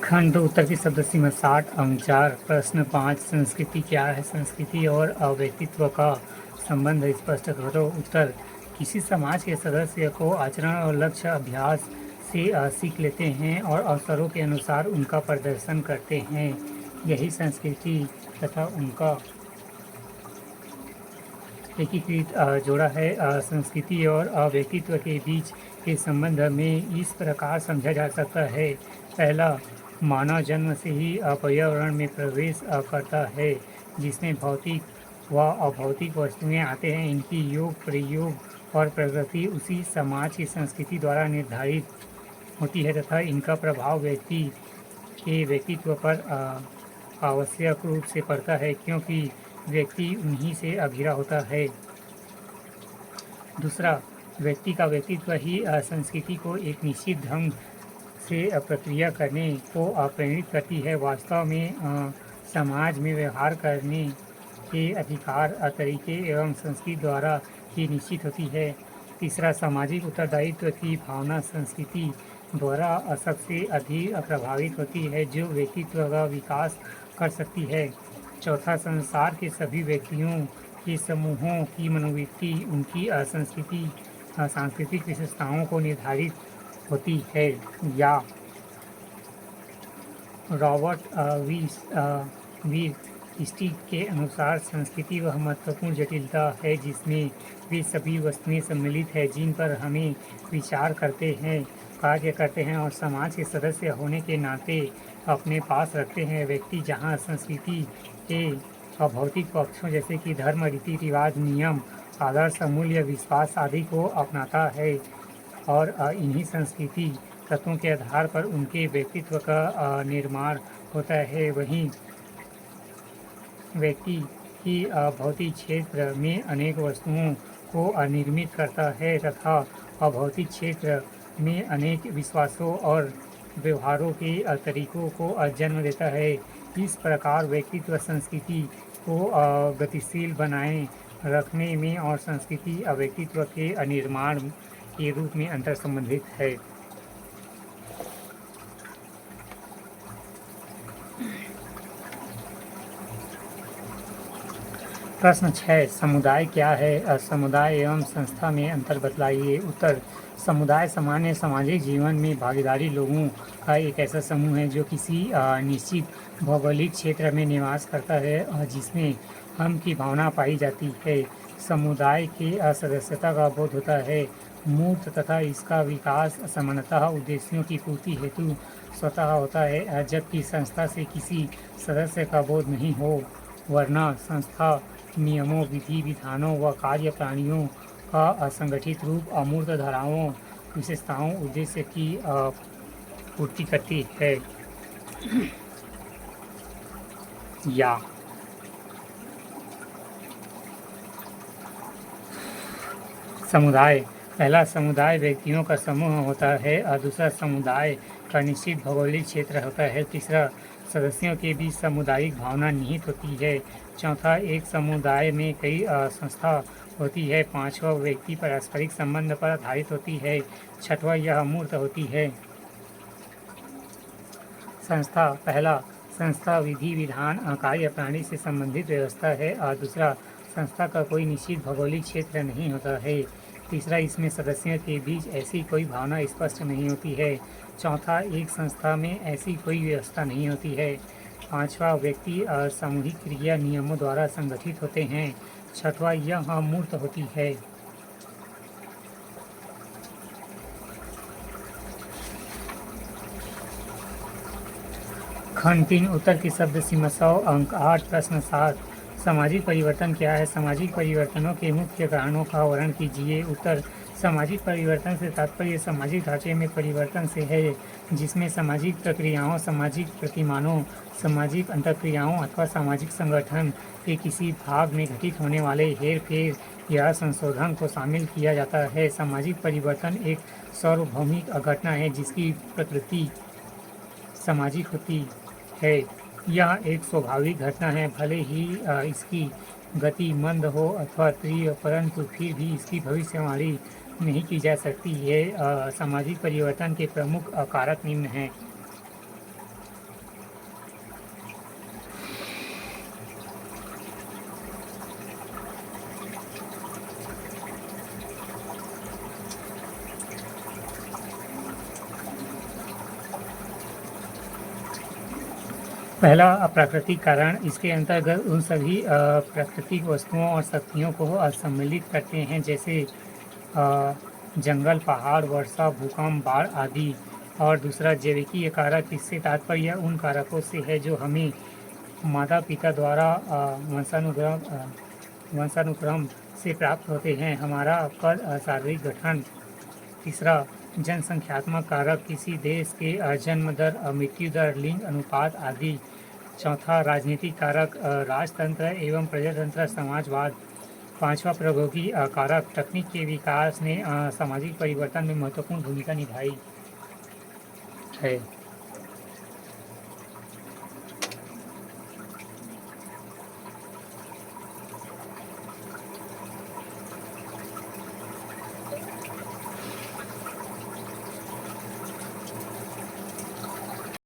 खंड उत्तर की शब्द सीमा 60 अंक 4 प्रश्न 5 संस्कृति क्या है? संस्कृति और व्यक्तित्व का संबंध स्पष्ट करो। उत्तर किसी समाज के सदस्य को आचरण और लक्ष्य अभ्यास से सीख लेते हैं और अवसरों के अनुसार उनका प्रदर्शन करते हैं। यही संस्कृति तथा उनका एकीकृत जोड़ा है। संस्कृति और व्यक्तित्व के बीच के संबंध में इस प्रकार समझा जा सकता है। पहला, मानव जन्म से ही पर्यावरण में प्रवेश करता है, जिसमें भौतिक व अभौतिक वस्तुएं आते हैं। इनकी योग प्रयोग और प्रगति उसी समाज की संस्कृति द्वारा निर्धारित होती है तथा इनका प्रभाव व्यक्ति के व्यक्तित्व पर आवश्यक रूप से पड़ता है, क्योंकि व्यक्ति उन्हीं से घिरा होता है। दूसरा, व्यक्ति का व्यक्तित्व ही संस्कृति को एक निश्चित ढंग से प्रक्रिया करने को प्रेरित करती है। वास्तव में समाज में व्यवहार करने के अधिकार तरीके एवं संस्कृति द्वारा ही निश्चित होती है। तीसरा, सामाजिक उत्तरदायित्व की भावना संस्कृति द्वारा सबसे अधिक प्रभावित होती है, जो व्यक्तित्व का विकास कर सकती है। चौथा, संसार के सभी व्यक्तियों के समूहों की मनोवृत्ति उनकी सांस्कृतिक विशेषताओं को निर्धारित होती है। या रॉबर्ट वीर स्टिक के अनुसार संस्कृति वह महत्वपूर्ण जटिलता है जिसमें वे सभी वस्तुएं सम्मिलित हैं जिन पर हमें विचार करते हैं, कार्य करते हैं और समाज के सदस्य होने के नाते अपने पास रखते हैं। व्यक्ति जहाँ संस्कृति के अभौतिक पक्षों जैसे कि धर्म, रीति रिवाज, नियम, आदर्श, मूल्य, विश्वास आदि को अपनाता है और इन्हीं संस्कृति तत्वों के आधार पर उनके व्यक्तित्व का निर्माण होता है, वहीं व्यक्ति ही भौतिक क्षेत्र में अनेक वस्तुओं को निर्मित करता है तथा अभौतिक क्षेत्र में अनेक विश्वासों और व्यवहारों के तरीकों को जन्म देता है। इस प्रकार व्यक्तित्व संस्कृति को गतिशील बनाए रखने में और संस्कृति व्यक्तित्व के निर्माण के रूप में अंतर संबंधित है। प्रश्न 6 समुदाय क्या है? समुदाय एवं संस्था में अंतर बतलाइए। उत्तर, समुदाय सामान्य सामाजिक जीवन में भागीदारी लोगों का एक ऐसा समूह है जो किसी निश्चित भौगोलिक क्षेत्र में निवास करता है जिसमें हम की भावना पाई जाती है। समुदाय के सदस्यता का बोध होता है मूर्त तथा इसका विकास सामान्यतः उद्देश्यों की पूर्ति हेतु स्वतः होता है, जबकि संस्था से किसी सदस्य का बोध नहीं हो, वरना संस्था नियमों, विधि विधानों व कार्य प्रणालियों का असंगठित रूप अमूर्त धाराओं, विशेषताओं, उद्देश्य की पूर्ति करती है। या समुदाय, पहला समुदाय व्यक्तियों का समूह होता है और दूसरा समुदाय का निश्चित भौगोलिक क्षेत्र होता है। तीसरा, सदस्यों के बीच सामुदायिक भावना निहित होती है। चौथा, एक समुदाय में कई संस्था होती है। पांचवा, व्यक्ति पारस्परिक संबंध पर आधारित होती है। छठवा, यह अमूर्त होती है। संस्था, पहला संस्था विधि विधान कार्य प्रणाली से संबंधित व्यवस्था है और दूसरा संस्था का कोई निश्चित भौगोलिक क्षेत्र नहीं होता है। तीसरा, इसमें सदस्यों के बीच ऐसी कोई भावना स्पष्ट नहीं होती है। चौथा, एक संस्था में ऐसी कोई व्यवस्था नहीं होती है। पांचवा, व्यक्ति सामूहिक क्रिया नियमों द्वारा संगठित होते हैं। छठवा, यह अमूर्त होती है। खंड 3 उत्तर की शब्द सीमा 100 अंक 8 प्रश्न 7 सामाजिक परिवर्तन क्या है? सामाजिक परिवर्तनों के मुख्य कारणों का वर्णन कीजिए। उत्तर, सामाजिक परिवर्तन से तात्पर्य सामाजिक ढांचे में परिवर्तन से है, जिसमें सामाजिक प्रक्रियाओं, सामाजिक प्रतिमानों, सामाजिक अंतरक्रियाओं अथवा सामाजिक संगठन के किसी भाग में घटित होने वाले हेरफेर या संशोधन को शामिल किया जाता है। सामाजिक परिवर्तन एक सार्वभौमिक घटना है जिसकी प्रकृति सामाजिक होती है। यह एक स्वाभाविक घटना है, भले ही इसकी गति मंद हो अथवा तीव्र, परंतु फिर भी इसकी भविष्यवाणी नहीं की जा सकती है। सामाजिक परिवर्तन के प्रमुख कारक निम्न हैं। पहला प्राकृतिक कारण, इसके अंतर्गत उन सभी प्राकृतिक वस्तुओं और शक्तियों को सम्मिलित करते हैं जैसे जंगल, पहाड़, वर्षा, भूकंप, बाढ़ आदि। और दूसरा जैविकीय कारक, इससे तात्पर्य उन कारकों से है जो हमें माता पिता द्वारा वंशानुक्रम से प्राप्त होते हैं। हमारा कद, शारीरिक गठन। तीसरा जनसंख्यात्मक कारक, किसी देश के जन्म दर, मृत्यु दर, लिंग अनुपात आदि। चौथा राजनीतिक कारक, राजतंत्र एवं प्रजातंत्र, समाजवाद। पांचवा प्रौद्योगिकी कारक, तकनीक के विकास ने सामाजिक परिवर्तन में महत्वपूर्ण भूमिका निभाई है।